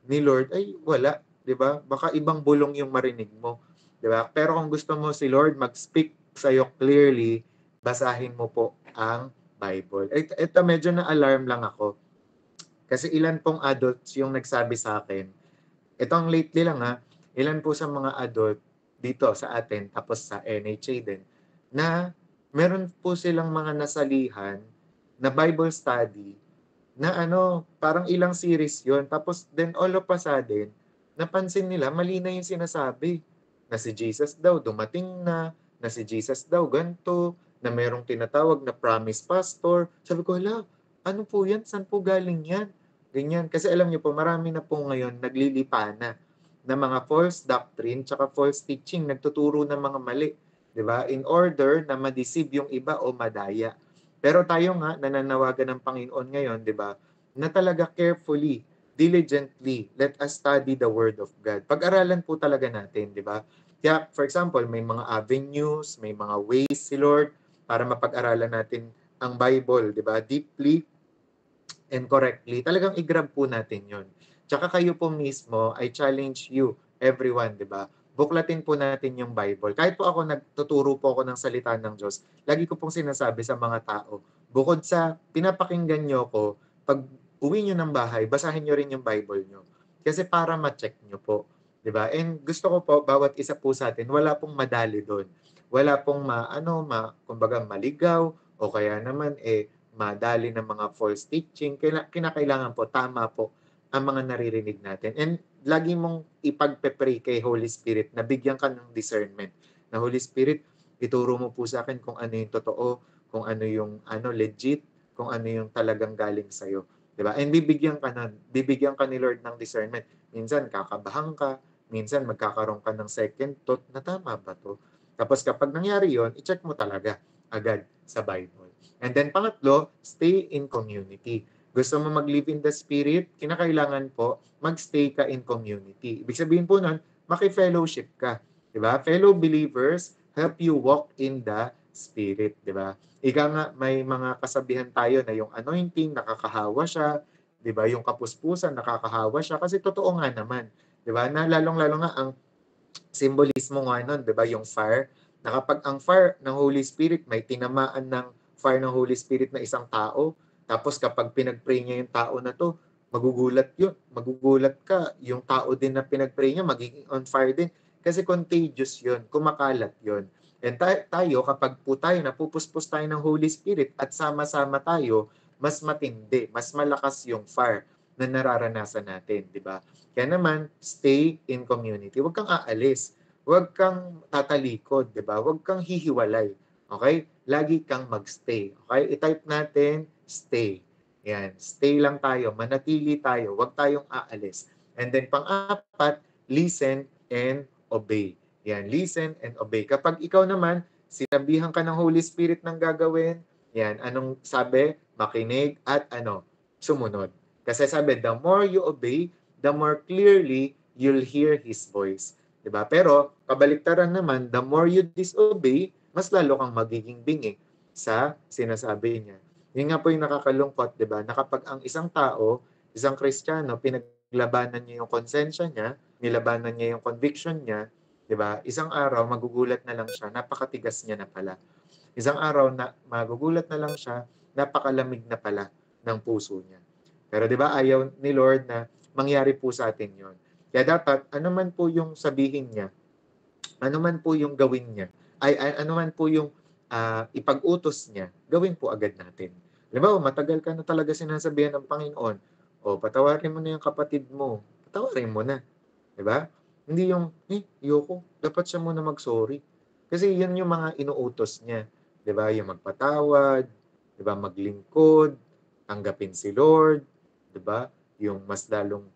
ni Lord, ay wala, 'di ba? Baka ibang bulong yung marinig mo, 'di ba? Pero kung gusto mo si Lord mag-speak sa iyo clearly, basahin mo po ang Bible. Ito medyo na-alarm lang ako. Kasi ilan pong adults yung nagsabi sa akin, itong lately lang ilan po sa mga adult dito sa atin, tapos sa NHA din, na meron po silang mga nasalihan na Bible study na parang ilang series yon. Tapos then all of a sudden, napansin nila, mali na yung sinasabi. Na si Jesus daw dumating na si Jesus daw ganto, na merong tinatawag na promise pastor. Sabi ko, hala, ano po yan? Saan po galing yan? Ganyan. Kasi alam niyo po, marami na po ngayon naglilipana na mga false doctrine tsaka false teaching, nagtuturo ng mga mali. 'Di ba? In order na ma-deceive yung iba o madaya. Pero tayo nga, nananawagan ng Panginoon ngayon, di ba, na talaga carefully, diligently, let us study the Word of God. Pag-aralan po talaga natin, di ba? Kaya, for example, may mga avenues, may mga ways si Lord para mapag-aralan natin ang Bible, di ba? Deeply and correctly. Talagang i-grab po natin yon. Tsaka kayo po mismo, I challenge you, everyone, di ba? Buklatin po natin yung Bible. Kahit po ako nagtuturo po ako ng salita ng Diyos, lagi ko pong sinasabi sa mga tao, bukod sa pinapakinggan nyo ko, pag uwi nyo ng bahay, basahin nyo rin yung Bible nyo. Kasi para ma-check nyo po. Di ba? And gusto ko po, bawat isa po sa atin, wala pong madali doon. Wala pong kumbaga maligaw, o kaya naman madali ng mga false teaching. Kinakailangan po, tama po ang mga naririnig natin. And lagi mong ipagpe-pray kay Holy Spirit na bigyan ka ng discernment. Na Holy Spirit, ituro mo po sa akin kung ano yung totoo, kung ano yung legit, kung ano yung talagang galing sa'yo. Diba? And bibigyan ka ni Lord ng discernment. Minsan kakabahan ka, minsan magkakaroon ka ng second thought na tama ba to? Tapos kapag nangyari yon, i-check mo talaga agad sa Bible. And then pangatlo, stay in community. Gusto mo mag-live in the Spirit, kinakailangan po mag-stay ka in community. Ibig sabihin po nun, maki-fellowship ka. Diba? Fellow believers help you walk in the Spirit. Diba? Ika nga, may mga kasabihan tayo na yung anointing, nakakahawa siya. Diba? Yung kapuspusan, nakakahawa siya. Kasi totoo nga naman. Diba? Na lalong-lalo nga ang symbolismo nga nun, di ba, yung fire, na kapag ang fire ng Holy Spirit, may tinamaan ng fire ng Holy Spirit na isang tao, tapos kapag pinag-pray niya yung tao na to, magugulat ka, yung tao din na pinag-pray niya, magiging on fire din, kasi contagious yun, kumakalat yun. And tayo, kapag po tayo, napupuspos tayo ng Holy Spirit at sama-sama tayo, mas matindi, mas malakas yung fire na nararanasan natin, di ba? Kaya naman, stay in community. Huwag kang aalis. Huwag kang tatalikod, di ba? Huwag kang hihiwalay. Okay? Lagi kang magstay. Okay? I-type natin, stay. Yan. Stay lang tayo. Manatili tayo. Huwag tayong aalis. And then pang-apat, listen and obey. Yan. Listen and obey. Kapag ikaw naman, sinabihan ka ng Holy Spirit ng gagawin, yan. Anong sabi? Makinig at sumunod. Kasi sabi, the more you obey, the more clearly you'll hear His voice. Diba? Pero, kabaliktaran naman, the more you disobey, mas lalo kang magiging bingi sa sinasabi niya. Yun nga po yung nakakalungkot, diba? Na kapag ang isang tao, isang Kristiyano, pinaglabanan niya yung konsensya niya, nilabanan niya yung conviction niya, diba? Isang araw, magugulat na lang siya, napakatigas niya na pala. Isang araw, na magugulat na lang siya, napakalamig na pala ng puso niya. Pero 'di ba ayaw ni Lord na mangyari po sa atin 'yon. Kaya dapat ano man po yung sabihin niya, ano man po yung gawin niya, ano man po yung ipag-utos niya, gawin po agad natin. Halimbawa, matagal ka na talaga sinasabihan ng Panginoon, o patawarin mo na yung kapatid mo, patawarin mo na. 'Di ba? Hindi yung, yoko, dapat siya muna mag-sorry. Kasi yan yung mga inuutos niya. 'Di ba? Yung magpatawad, 'di ba? Maglingkod, tanggapin si Lord, 'di ba? Yung mas lalong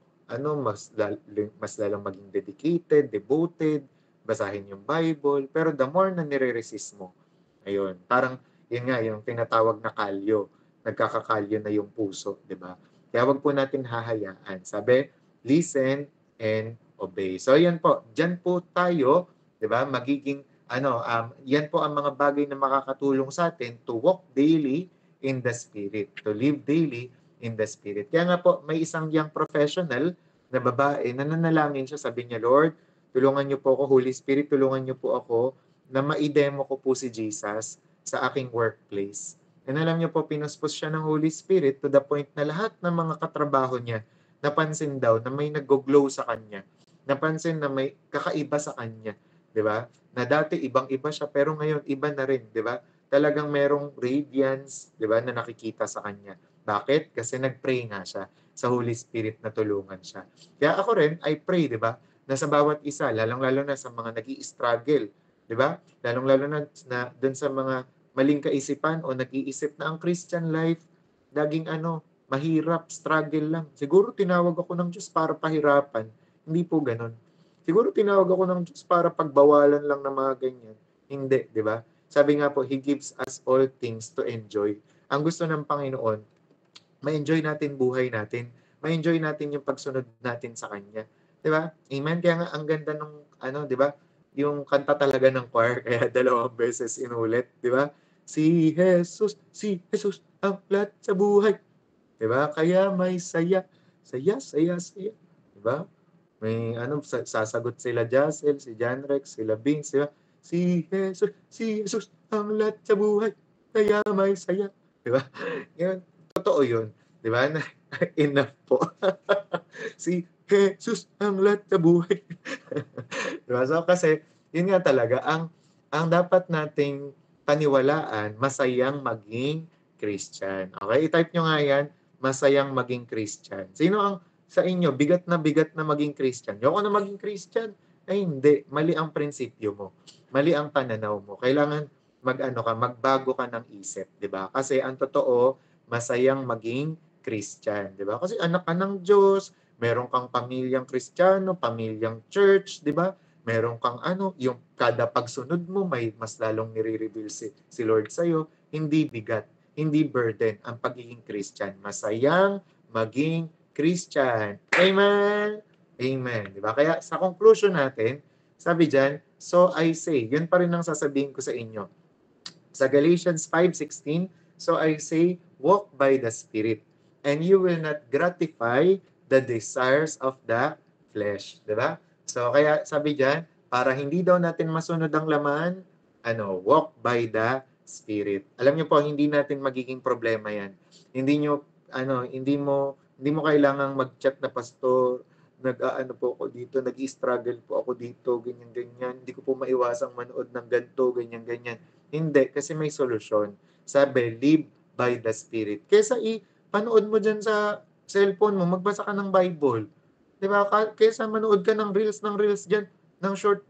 maging dedicated, devoted, basahin yung Bible, pero the more na nire-resist mo, ayun, parang yun nga yung tinatawag na kalyo, nagkakakalyo na yung puso, 'di ba? Kaya wag po natin hahayaan. Sabi, listen and obey. So yan po, diyan po tayo, 'di ba? Magiging yan po ang mga bagay na makakatulong sa atin to walk daily in the Spirit, to live daily in the Spirit. Kaya nga po, may isang young professional na babae, na nanalangin siya, sabi niya, Lord, tulungan niyo po ako, Holy Spirit, tulungan niyo po ako na ma-demo ko po si Jesus sa aking workplace. And alam niyo po, pinuspos siya ng Holy Spirit to the point na lahat ng mga katrabaho niya, napansin daw na may nag-glow sa kanya. Napansin na may kakaiba sa kanya. 'Di ba? Na dati ibang-iba siya, pero ngayon iba na rin. 'Di ba? Talagang merong radiance, 'di ba, na nakikita sa kanya. Bakit? Kasi nag-pray nga siya sa Holy Spirit na tulungan siya. Kaya ako rin, I pray, 'di ba? Na sa bawat isa, lalong-lalo na sa mga nag-i-struggle, 'di ba? Lalong-lalo na doon sa mga maling kaisipan o nag-iisip na ang Christian life laging mahirap, struggle lang. Siguro tinawag ako ng Diyos para pahirapan. Hindi po ganoon. Siguro tinawag ako ng Diyos para pagbawalan lang ng mga ganyan. Hindi, 'di ba? Sabi nga po, He gives us all things to enjoy. Ang gusto ng Panginoon, ma-enjoy natin buhay natin. Ma-enjoy natin yung pagsunod natin sa Kanya. 'Di ba? Amen. Kaya nga ang ganda nung 'di ba? yung kanta talaga ng choir, kaya 2 beses inulit, di ba? Si Jesus ang lahat sa buhay. Di ba? Kaya may saya, saya, saya, saya. Di ba? May sasagot sila Jassel, si John Rex, sila Vince, di ba? Si Jesus ang lahat sa buhay. Kaya may saya. Di ba? Yun, totoo yun. Di ba? Enough po. Si Jesus ang lahat sa buhay. Diba? So kasi, yun nga talaga, ang dapat nating paniwalaan, masayang maging Christian. Okay? I-type nyo nga yan, masayang maging Christian. Sino ang sa inyo, bigat na maging Christian? Ayoko na maging Christian. Ay hindi, mali ang prinsipyo mo. Mali ang pananaw mo. Kailangan magbago ka ng isip, 'di ba? Kasi ang totoo, masayang maging Christian, 'di ba? Kasi anak ka ng Diyos, meron kang pamilyang Kristiyano, pamilyang church, 'di ba? Meron kang yung kada pagsunod mo may mas lalong nire-reveal si Lord sa iyo, hindi bigat, hindi burden ang pagiging Christian. Masayang maging Christian. Amen. Amen, 'di ba? Kaya sa conclusion natin, sabi diyan, so I say, yun pa rin ang sasabihin ko sa inyo. Sa Galatians 5:16, so I say, walk by the Spirit, and you will not gratify the desires of the flesh. Diba? So kaya sabi diyan, para hindi daw natin masunod ang laman, walk by the Spirit. Alam niyo po, hindi natin magiging problema yan. Hindi niyo, hindi mo kailangang mag-chat na pastor, po ako dito, nag-struggle po ako dito, ganyan-ganyan. Hindi ko po maiwasang manood ng ganito, ganyan-ganyan. Hindi, kasi may solusyon. Sabi, live by the Spirit. Kesa panood mo dyan sa cellphone mo, magbasa ka ng Bible. Diba? Kesa manood ka ng reels dyan, ng short,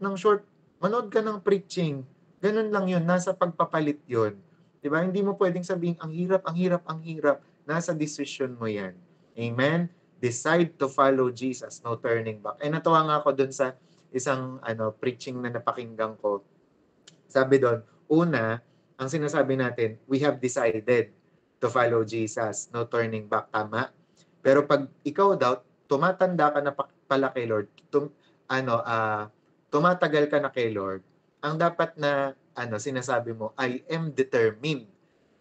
manood ka ng preaching. Ganun lang yun, nasa pagpapalit yun. Diba? Hindi mo pwedeng sabihin, ang hirap, ang hirap, ang hirap. Nasa decision mo yan. Amen? Decide to follow Jesus, no turning back. Natuwa nga ako dun sa isang preaching na napakinggan ko. Sabi doon, una, ang sinasabi natin, we have decided to follow Jesus, no turning back, tama? Pero pag ikaw daw, tumatanda ka na pala kay Lord, tumatagal ka na kay Lord, ang dapat na sinasabi mo, I am determined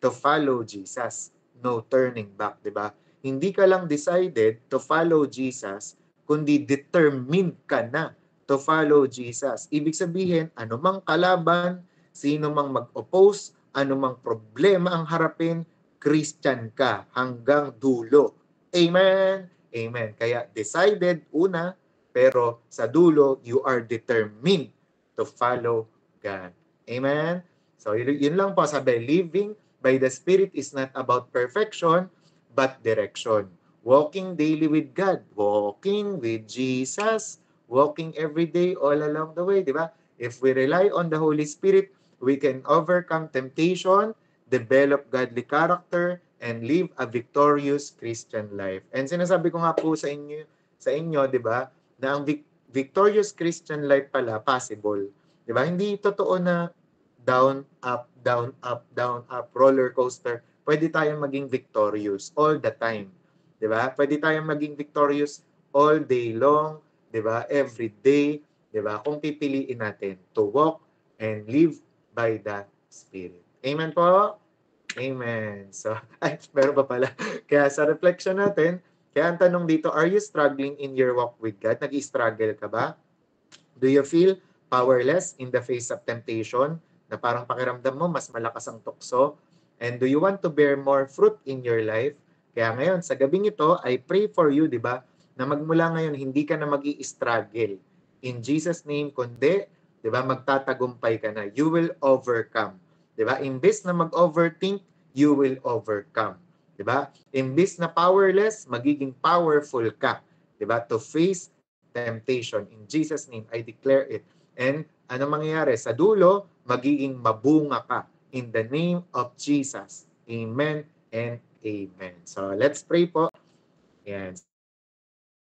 to follow Jesus, no turning back, di ba? Hindi ka lang decided to follow Jesus, kundi determined ka na to follow Jesus. Ibig sabihin, anumang kalaban, sino mang mag-oppose, anumang problema ang harapin, Christian ka hanggang dulo. Amen? Amen. Kaya decided, una, pero sa dulo, you are determined to follow God. Amen? So, yun lang po, sabi, living by the Spirit is not about perfection, but direction. Walking daily with God, walking with Jesus, walking every day all along the way, di ba? If we rely on the Holy Spirit, we can overcome temptation, develop godly character, and live a victorious Christian life. And sinasabi ko nga po sa inyo, di ba, na ang victorious Christian life pala possible. Di ba? Hindi totoo na down, up, down, up, down, up, roller coaster. Pwede tayong maging victorious all the time. Di ba? Pwede tayong maging victorious all day long, di ba? Every day, di ba? Kung pipiliin natin to walk and live by the Spirit. Amen po? Amen. So, meron pa pala. Kaya sa reflection natin, kaya ang tanong dito, are you struggling in your walk with God? Nag-struggle ka ba? Do you feel powerless in the face of temptation? Na parang pakiramdam mo, mas malakas ang tukso? And do you want to bear more fruit in your life? Kaya ngayon, sa gabing ito, I pray for you, di ba? Na magmula ngayon, hindi ka na mag-i-struggle. In Jesus' name, kundi, di ba, magtatagumpay ka na. You will overcome. Di ba? Imbes na mag-overthink, you will overcome. Di ba? Imbes na powerless, magiging powerful ka. Di ba? To face temptation. In Jesus' name, I declare it. And ano mangyayari? Sa dulo, magiging mabunga ka. In the name of Jesus. Amen and amen. So, let's pray po. Yan.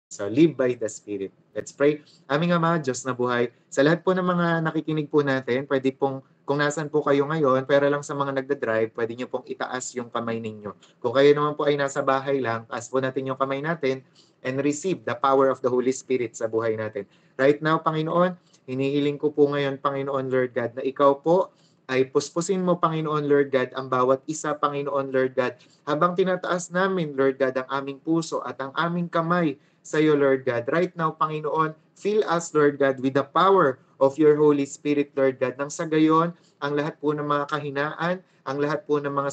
So, live by the Spirit. Let's pray. Aming Ama, Diyos na buhay, sa lahat po ng mga nakikinig po natin, pwede pong, kung nasan po kayo ngayon, pero lang sa mga nagda-drive, pwede nyo pong itaas yung kamay ninyo. Kung kayo naman po ay nasa bahay lang, taas po natin yung kamay natin and receive the power of the Holy Spirit sa buhay natin. Right now, Panginoon, Hinihiling ko po ngayon, Panginoon Lord God, na ikaw po ay puspusin mo, Panginoon Lord God, ang bawat isa, Panginoon Lord God, habang tinataas namin, Lord God, ang aming puso at ang aming kamay sa iyo, Lord God. Right now, Panginoon, fill us, Lord God, with the power of your Holy Spirit, Lord God. Nang sa gayon, ang lahat po ng mga kahinaan, ang lahat po ng mga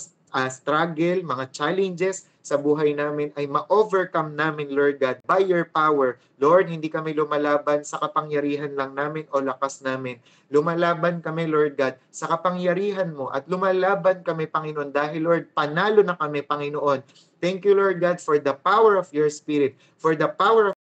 struggle, mga challenges sa buhay namin ay ma-overcome namin, Lord God, by your power. Lord, hindi kami lumalaban sa kapangyarihan lang namin o lakas namin. Lumalaban kami, Lord God, sa kapangyarihan mo at lumalaban kami, Panginoon, dahil, Lord, panalo na kami, Panginoon. Thank you, Lord God, for the power of your Spirit, for the power of